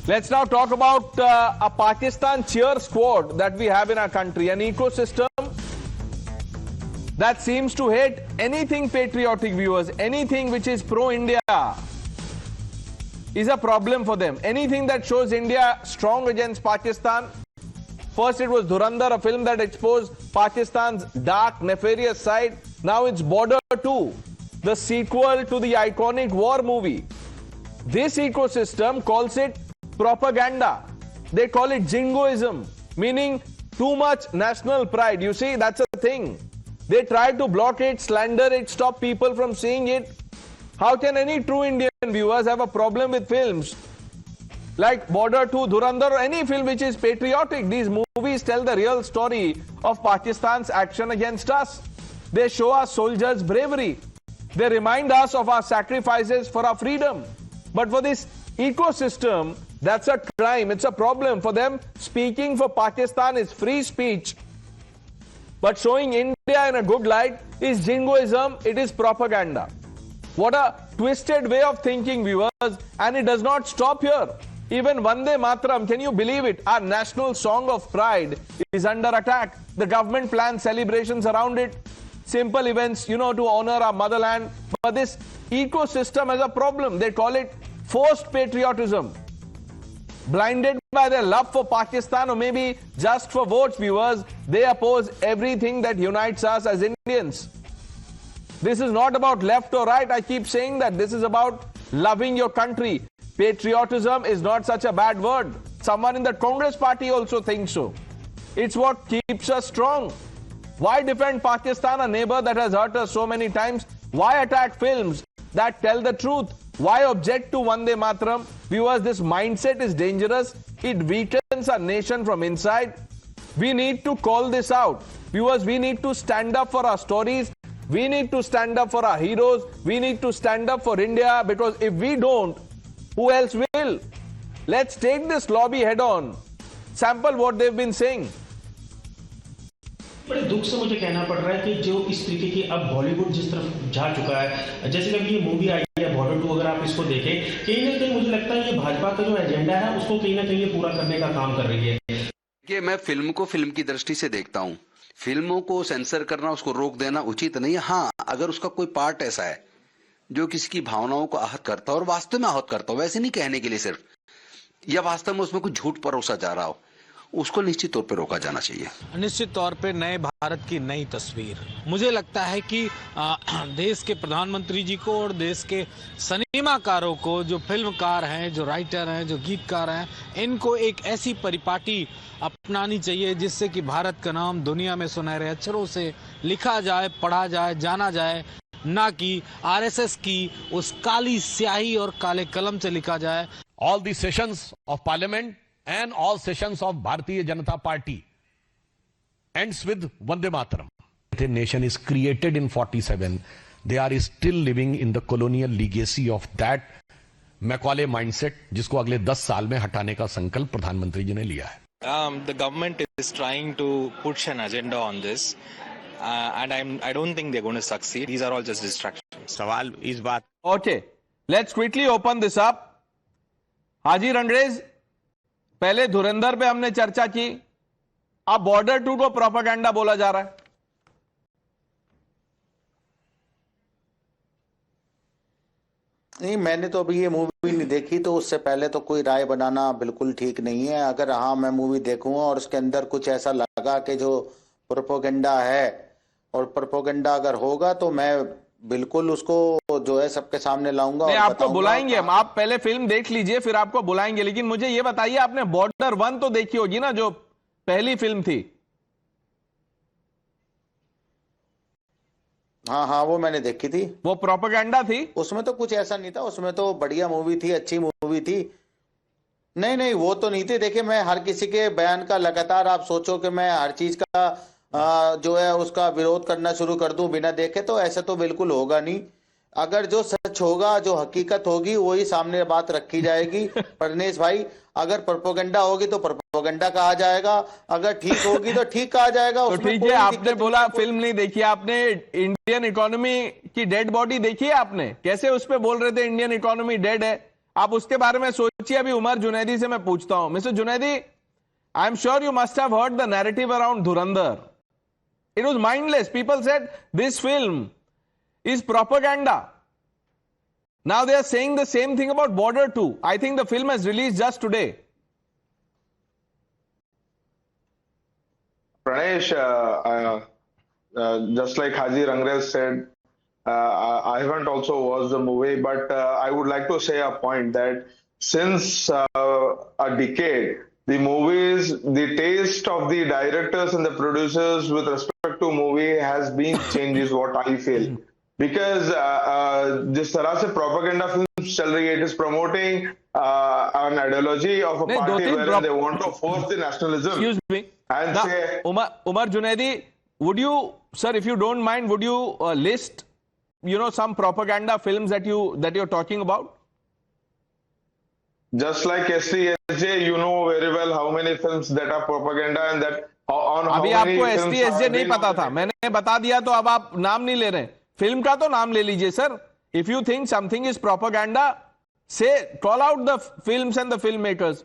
Let's now talk about a Pakistan cheer squad that we have in our country, an ecosystem that seems to hate anything patriotic, viewers. Anything which is pro-India is a problem for them. Anything that shows India strong against Pakistan. First it was Dhurandhar, a film that exposed Pakistan's dark, nefarious side. Now it's Border 2, the sequel to the iconic war movie. This ecosystem calls it propaganda. They call it jingoism, meaning too much national pride. You see, that's a thing. They try to block it, slander it, stop people from seeing it. How can any true Indian viewers have a problem with films like Border 2, Dhurandhar, or any film which is patriotic? These movies tell the real story of Pakistan's action against us. They show our soldiers' bravery. They remind us of our sacrifices for our freedom. But for this ecosystem, that's a crime. It's a problem. For them, speaking for Pakistan is free speech. But showing India in a good light is jingoism. It is propaganda. What a twisted way of thinking, viewers. And it does not stop here. Even Vande Mataram, can you believe it? Our national song of pride is under attack. The government plans celebrations around it. Simple events, to honor our motherland. But this ecosystem has a problem. They call it forced patriotism. Blinded by their love for Pakistan, or maybe just for votes, viewers, they oppose everything that unites us as Indians. This is not about left or right. I keep saying that this is about loving your country. Patriotism is not such a bad word. Someone in the Congress party also thinks so. It's what keeps us strong. Why defend Pakistan, a neighbor that has hurt us so many times? Why attack films that tell the truth? Why object to Vande Mataram? Viewers, this mindset is dangerous. It weakens our nation from inside. We need to call this out. Viewers, we need to stand up for our stories. We need to stand up for our heroes. We need to stand up for India, because if we don't, who else will? Let's take this lobby head on. Sample what they've been saying. बड़े दुख से मुझे कहना पड़ रहा है कि जो इस तरीके की अब बॉलीवुड जिस तरफ जा चुका है, जैसे कि अभी ये मूवी आई है बॉर्डर 2, अगर आप इसको देखें, कहीं ना कहीं मुझे लगता है ये भाजपा का जो एजेंडा है उसको कहीं ना कहीं पूरा करने का काम कर रही है। कि मैं फिल्म को फिल्म की दृष्टि से देखता हूँ। फिल्मों को सेंसर करना, उसको रोक देना उचित नहीं है। हाँ, अगर उसका कोई पार्ट ऐसा है जो किसी की भावनाओं को आहत करता हो, और वास्तव में आहत करता हो, वैसे नहीं कहने के लिए सिर्फ, या वास्तव में उसमें कुछ झूठ परोसा जा रहा हो, उसको निश्चित तौर पे रोका जाना चाहिए। निश्चित तौर पे नए भारत की नई तस्वीर। मुझे लगता है कि देश के प्रधानमंत्री जी को और देश के सिनेमाकारों को, जो फिल्मकार हैं, जो राइटर हैं, जो गीतकार हैं, इनको एक ऐसी परिपाटी अपनानी चाहिए जिससे कि भारत का नाम दुनिया में सुनहरे अक्षरों से लिखा जाए, पढ़ा जाए, जाना जाए, ना कि आरएसएस की उस काली स्याही और काले कलम से लिखा जाए। All the sessions of parliament and all sessions of Bharatiya Janata Party ends with Vande Mataram. The nation is created in 47. They are still living in the colonial legacy of that Macaulay mindset, जिसको अगले 10 साल में हटाने का संकल्प प्रधानमंत्री जी ने लिया है। The government is trying to push an agenda on this, and I don't think they're going to succeed. These are all just distractions. सवाल इस बात। Okay, let's quickly open this up. हाजी रंगरेज, पहले धुरंधर पे हमने चर्चा की, अब बॉर्डर 2 को प्रोपेगेंडा बोला जा रहा है। नहीं, मैंने तो अभी ये मूवी नहीं देखी, तो उससे पहले तो कोई राय बनाना बिल्कुल ठीक नहीं है। अगर हाँ, मैं मूवी देखूंगा और उसके अंदर कुछ ऐसा लगा कि जो प्रोपेगेंडा है, और प्रोपेगेंडा अगर होगा तो मैं बिल्कुल उसको जो है सबके सामने लाऊंगा। नहीं, आपको बुलाएंगे हम। आप पहले फिल्म देख लीजिए, फिर आपको बुलाएंगे। लेकिन मुझे ये बताइए, आपने बॉर्डर 1 तो देखी होगी ना, जो पहली फिल्म थी? हाँ हाँ, वो मैंने देखी थी। वो प्रोपेगेंडा थी? उसमें तो कुछ ऐसा नहीं था, उसमें तो बढ़िया मूवी थी, अच्छी मूवी थी। नहीं नहीं, वो तो नहीं थी। देखिए, मैं हर किसी के बयान का लगातार, आप सोचो कि मैं हर चीज का जो है उसका विरोध करना शुरू कर दूं बिना देखे, तो ऐसा तो बिल्कुल होगा नहीं। अगर जो सच होगा, जो हकीकत होगी, वही सामने बात रखी जाएगी। परनेश भाई, अगर प्रोपेगेंडा होगी तो प्रोपेगेंडा कहा जाएगा, अगर ठीक होगी तो ठीक कहा जाएगा। तो ठीक है, आपने बोला फिल्म नहीं देखी, आपने इंडियन इकोनॉमी की डेड बॉडी देखी है? आपने कैसे उस पर बोल रहे थे इंडियन इकोनॉमी डेड है? आप उसके बारे में सोचिए। अभी उमर जुनैदी से मैं पूछता हूं, mister Junaidi, I am sure you must have heard the narrative around Dhurandhar. It was mindless. People said this film is propaganda. Now they are saying the same thing about Border 2. I think the film has released just today. Pranesh, just like Haji Rangres said, I haven't also watched the movie, but I would like to say a point that since a decade, the movies, the taste of the directors and the producers with respect to movie has been changed, is what I feel. Because जिस तरह से propaganda film चल रही है, it is promoting an ideology of a नहीं, party wherein they want to force the nationalism. Excuse me. And Now, say, Umar Junaidi, would you, sir, if you don't mind, would you list, some propaganda films that you're talking about? just like STSJ, you know very well how many films that are propaganda and that on how अभी many आपको films STSJ have नहीं been पता on था, the- मैंने बता दिया, तो अब आप नाम नहीं ले रहे हैं. फिल्म का तो नाम ले लीजिए sir. If you think something is propaganda, say call out the films and the film makers.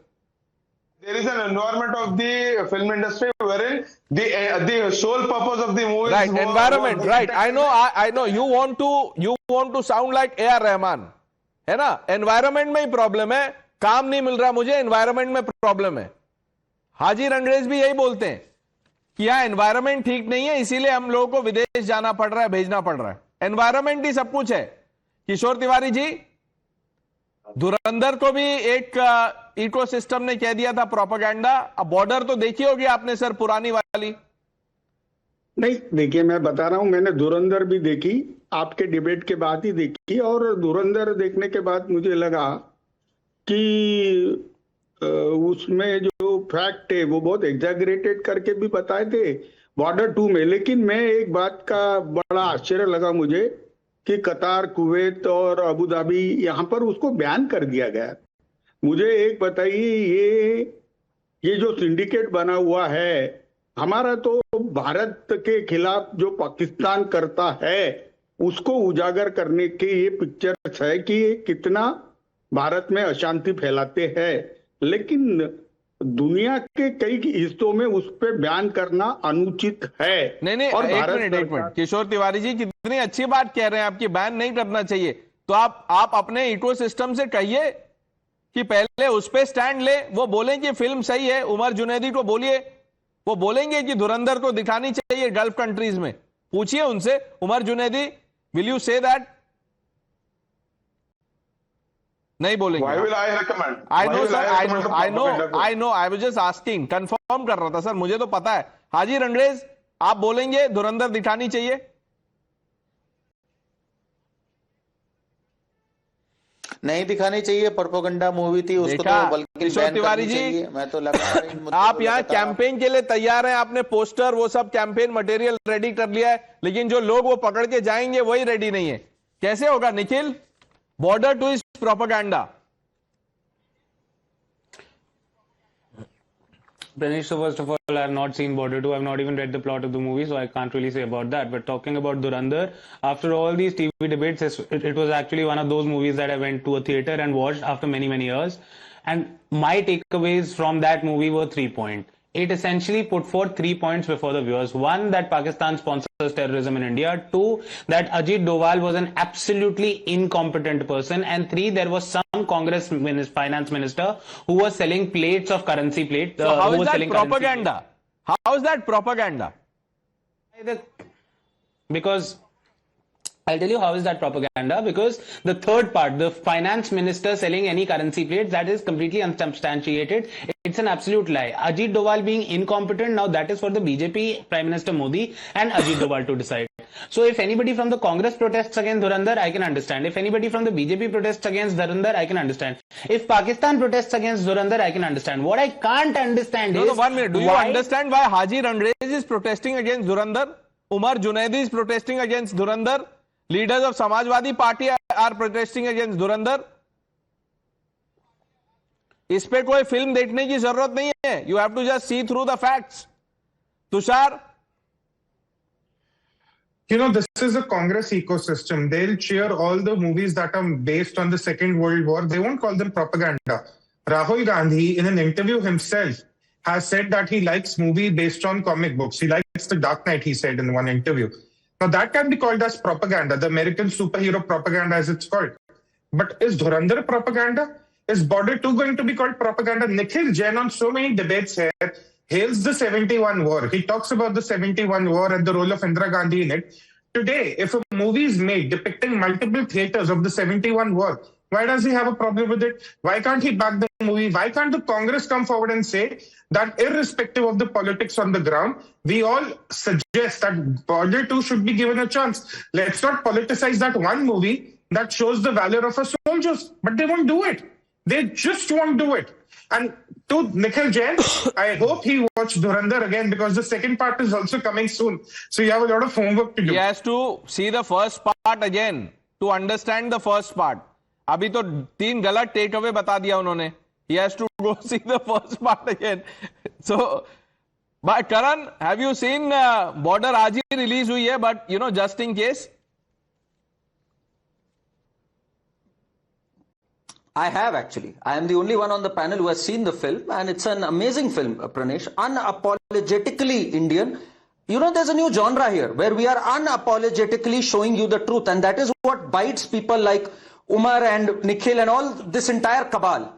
There is an environment of the film industry wherein the sole purpose of the movie Right, environment, right. I know. You want to sound like A.R. Rahman, है ना? Environment में ही problem है, काम नहीं मिल रहा मुझे, environment में problem है. हाजी रंगरेज भी यही बोलते हैं कि यहाँ एनवायरमेंट ठीक नहीं है, इसीलिए हम लोगों को विदेश जाना पड़ रहा है, भेजना पड़ रहा है. एनवायरमेंट ही सब कुछ है. किशोर तिवारी जी, धुरंधर को भी एक इकोसिस्टम ने कह दिया था प्रोपेगेंडा. अब बॉर्डर तो देखी होगी आपने सर, पुरानी वाली. नहीं, देखिए मैं बता रहा हूं, मैंने धुरंधर भी देखी, आपके डिबेट के बाद ही देखी, और धुरंधर देखने के बाद मुझे लगा कि उसमें जो फैक्ट है वो बहुत एग्जैगरेटेड करके भी बताए थे बॉर्डर 2 में. लेकिन मैं एक बात का बड़ा आश्चर्य लगा मुझे कि कतार, कुवैत और अबू धाबी यहाँ पर उसको बैन कर दिया गया. मुझे एक बताइए, ये जो सिंडिकेट बना हुआ है हमारा, तो भारत के खिलाफ जो पाकिस्तान करता है उसको उजागर करने के ये पिक्चर्स है कि कितना भारत में अशांति फैलाते हैं. लेकिन दुनिया के कई हिस्सों में उस पर बैन करना अनुचित है. नहीं, और एक मिनट, किशोर तिवारी जी, कितनी अच्छी बात कह रहे हैं आपकी, बैन नहीं करना चाहिए. तो आप अपने इकोसिस्टम से कहिए कि पहले उस पे स्टैंड ले, वो बोलें कि फिल्म सही है. उमर जुनैदी को बोलिए, वो बोलेंगे कि धुरंधर को दिखानी चाहिए गल्फ कंट्रीज में. पूछिए उनसे, Umar Junaidi, will you say that? नहीं बोलेंगे. Why will I recommend? I Why know, will sir. recommend the propaganda film? I was just asking, confirm कर रहा था सर, मुझे तो पता है. हाजी रंगरेज, आप बोलेंगे धुरंधर दिखानी चाहिए? नहीं दिखानी चाहिए, प्रोपेगेंडा मूवी थी, उसको देखा, तो बल्कि किशोर बैन तिवारी करनी जी, चाहिए. मैं तो लगातार इन मुद्दों आप को यहाँ लगातार- कैंपेन के लिए तैयार हैं, आपने पोस्टर वो सब कैंपेन मटेरियल रेडी कर लिया है, लेकिन जो लोग वो पकड़ के जाएंगे वही रेडी नहीं है. कैसे होगा Nikhil? Border 2 is propaganda. Pranesh, so first of all, I have not seen Border 2. I have not even read the plot of the movie, so I can't really say about that. But talking about Dhurandhar, after all these TV debates, it was actually one of those movies that I went to a theater and watched after many, many years. And my takeaways from that movie were 3 points. It essentially put forth 3 points before the viewers. One, that Pakistan sponsors terrorism in India. Two, that Ajit Doval was an absolutely incompetent person. And three, there was some Congress finance minister who was selling plates of currency plates. So how who is was that selling currency propaganda? How is that propaganda? Because I'll tell you how is that propaganda, because the third part, the finance minister selling any currency plates, that is completely unsubstantiated. It's an absolute lie. Ajit Doval being incompetent, now that is for the BJP Prime Minister Modi and Ajit Doval to decide. So if anybody from the Congress protests against Dhurandhar, I can understand. If anybody from the BJP protests against Dhurandhar, I can understand. If Pakistan protests against Dhurandhar, I can understand. What I can't understand is... No, 1 minute. Do you understand why Haji Rangres is protesting against Dhurandhar? Umar Junaidi is protesting against Dhurandhar? Leaders of Samajwadi Party are protesting against Dhurandhar? इस पे कोई film देखने की जरूरत नहीं है. You have to just see through the facts. Tushar, this is a Congress ecosystem. They'll cheer all the movies that are based on the Second World War. They won't call them propaganda. Rahul Gandhi, in an interview himself, has said that he likes movies based on comic books. He likes The Dark Knight, he said in one interview. Now, that can be called as propaganda, the American superhero propaganda as it's called. But is Dhurandhar propaganda? Is Border 2 going to be called propaganda? Nikhil Jain on so many debates here hails the 71 war. He talks about the 71 war and the role of Indira Gandhi in it. Today, if a movie is made depicting multiple theaters of the 71 war, why does he have a problem with it? Why can't he back the movie? Why can't the Congress come forward and say that irrespective of the politics on the ground, we all suggest that Border 2 should be given a chance. Let's not politicize that one movie that shows the valor of our soldiers. But they won't do it. They just won't do it. And to Nikhil Jain, I hope he watched Dhurandhar again because the second part is also coming soon. So you have a lot of homework to do. He has to see the first part again to understand the first part. अभी तो 3 गलत take away बता दिया उन्होंने. He has to go see the first part again. So, but Karan, have you seen Border आज ही release हुई है, but just in case. I have actually. I am the only one on the panel who has seen the film, and it's an amazing film, Pranesh. Unapologetically Indian. There's a new genre here where we are unapologetically showing you the truth, and that is what bites people like Umar and Nikhil and all this entire cabal.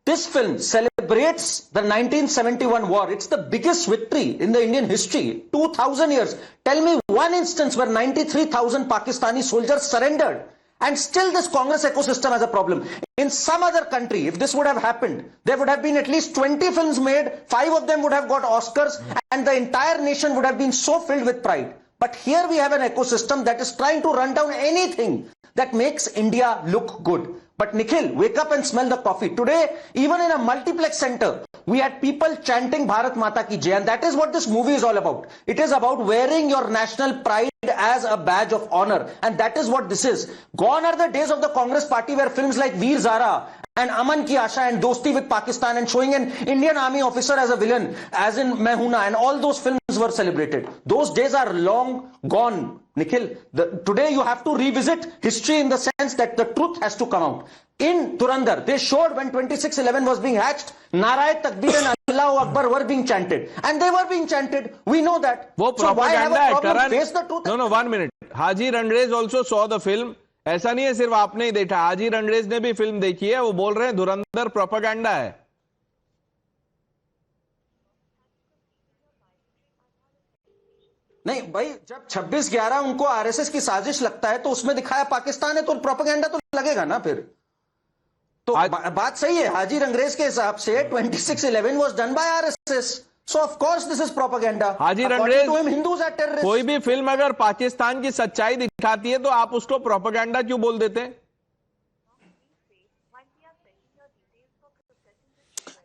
This film celebrates the 1971 war. It's the biggest victory in the Indian history. 2,000 years. Tell me one instance where 93,000 Pakistani soldiers surrendered. And still this Congress ecosystem has a problem. In some other country, if this would have happened, there would have been at least 20 films made, 5 of them would have got Oscars, and the entire nation would have been so filled with pride. But here we have an ecosystem that is trying to run down anything that makes India look good. But Nikhil, wake up and smell the coffee. Today, even in a multiplex center, we had people chanting Bharat Mata Ki Jai, and that is what this movie is all about. It is about wearing your national pride as a badge of honor, and that is what this is. Gone are the days of the Congress party where films like Veer Zara and Aman Ki Asha and Dosti with Pakistan and showing an Indian army officer as a villain, as in Mehuna, and all those films were celebrated. Those days are long gone, Nikhil. Today you have to revisit history in the sense that the truth has to come out. In Dhurandhar, they showed when 26/11 was being hatched, Naraye Takbir and Allahu Akbar were being chanted. And they were being chanted. We know that. वो So why have a propaganda है, problem? Karan. Face the truth. No, 1 minute. Haji Rangrez also saw the film. ऐसा नहीं है सिर्फ आपने ही देखा. हाजी रंगरेज ने भी फिल्म देखी है. वो बोल रहे हैं धुरंधर प्रोपेगेंडा है. नहीं भाई, जब 26/11 उनको आरएसएस की साजिश लगता है तो उसमें दिखाया पाकिस्तान है, तो प्रोपेगेंडा तो लगेगा ना फिर. तो बात सही है. हाजी रंगरेज के हिसाब से 26/11 was done by RSS. So of course this is propaganda. Haji Rangrez, Hindus are terrorists. कोई भी फिल्म अगर पाकिस्तान की सच्चाई दिखाती है तो आप उसको प्रोपेगेंडा क्यों बोल देते हैं?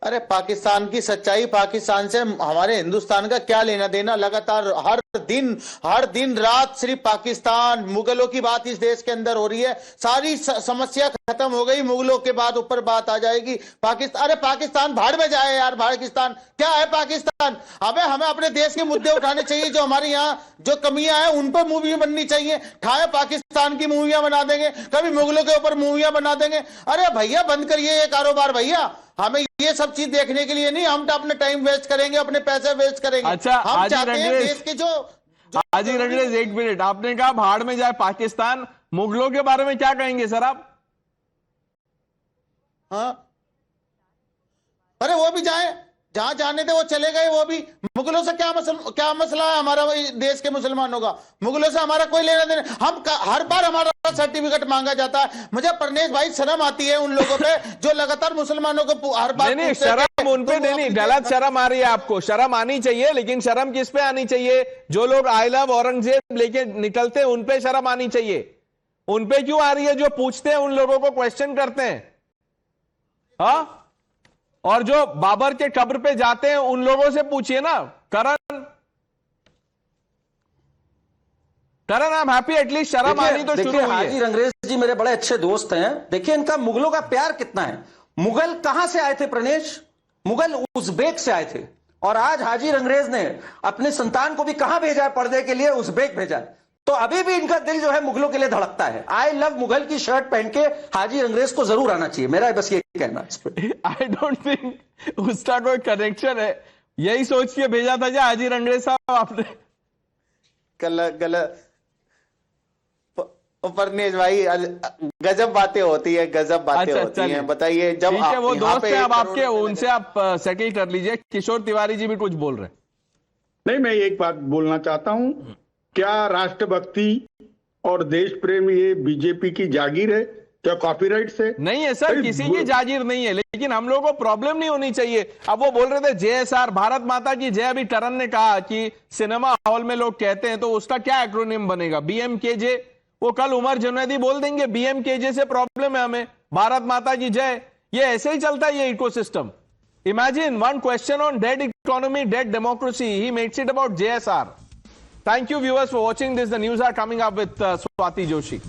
अरे पाकिस्तान की सच्चाई, पाकिस्तान से हमारे हिंदुस्तान का क्या लेना देना? लगातार हर दिन रात सिर्फ पाकिस्तान, मुगलों की बात इस देश के अंदर हो रही है. सारी समस्या खत्म हो गई, मुगलों के बाद ऊपर बात आ जाएगी. पाकिस्तान, अरे पाकिस्तान भाड़ में जाए यार. पाकिस्तान क्या है? पाकिस्तान हमें अपने देश के मुद्दे उठाने चाहिए. जो हमारे यहाँ जो कमियां हैं उन पर मूवी बननी चाहिए. खाए पाकिस्तान की मूवियां बना देंगे, कभी मुगलों के ऊपर मूवियां बना देंगे. अरे भैया बंद करिए ये कारोबार भैया. हमें ये सब चीज देखने के लिए नहीं. हम तो अपने टाइम वेस्ट करेंगे, अपने पैसे वेस्ट करेंगे. अच्छा, हम चाहते हैं देश के जो हाजी रंगरेज, 1 मिनट. आपने कहा भाड़ में जाए पाकिस्तान. मुगलों के बारे में क्या कहेंगे सर आप? हाँ, अरे वो भी जाए, जहां जाने थे वो चले गए. वो भी मुगलों से क्या मसला है हमारा देश के मुसलमानों का? मुगलों से हमारा कोई लेना देना. हम हर बार हमारा सर्टिफिकेट मांगा जाता है. मुझे प्रनेश भाई शर्म आती है उन लोगों पे जो लगातार मुसलमानों को हर बार नहीं, शर्म उन पे नहीं. गलत शर्म आ रही है आपको. शर्म आनी चाहिए, लेकिन शर्म किस पे आनी चाहिए? जो लोग आई लव औरंगजेब लेके निकलते हैं उन पे शर्म आनी चाहिए. उन पे क्यों आ रही है? जो पूछते हैं उन लोगों को क्वेश्चन करते हैं. हाँ, और जो बाबर के कब्र पे जाते हैं उन लोगों से पूछिए ना. करण, आई एम हैप्पी एटलीस्ट शर्म आनी तो शुरू हुई है. हाजी रंगरेज जी मेरे बड़े अच्छे दोस्त हैं. देखिए इनका मुगलों का प्यार कितना है. मुगल कहां से आए थे प्रणेश? मुगल उज़्बेक से आए थे. और आज हाजी रंगरेज ने अपने संतान को भी कहां भेजा है पढ़ने के लिए? उज़्बेक भेजा है. तो अभी भी इनका दिल जो है मुगलों के लिए धड़कता है। आई लव मुगल की शर्ट पहन के हाजी अंग्रेज को जरूर आना चाहिए, मेरा बस ये कहना है इस पे। आई डोंट थिंक उसका कोई कनेक्शन है, यही सोच के भेजा था हाजी अंग्रेज साहब आपने। गलत परनेश भाई, गजब बातें होती है, गजब बातें होती हैं। बताइए, जब ठीक है, वो दोस्त है अब आपके, उनसे आप सेटल कर लीजिए। किशोर तिवारी जी भी कुछ बोल रहे हैं। नहीं, मैं एक बात बोलना चाहता हूं, क्या राष्ट्रभक्ति और देश प्रेम ये बीजेपी की जागीर है? क्या कॉपीराइट से? नहीं है सर, किसी की जागीर नहीं है, लेकिन हम लोगों को प्रॉब्लम नहीं होनी चाहिए। अब वो बोल रहे थे JSR, भारत माता की जय। अभी टरन ने कहा कि सिनेमा हॉल में लोग कहते हैं, तो उसका क्या एक्रोनिम बनेगा? BMKJ। वो कल उमर जुनैदी बोल देंगे BMKJ से प्रॉब्लम है हमें, भारत माता की जय। ये ऐसे ही चलता है ये ecosystem. Imagine one question on dead economy, dead democracy, he makes it about JSR. Thank you viewers for watching this. The news are coming up with Swati Joshi.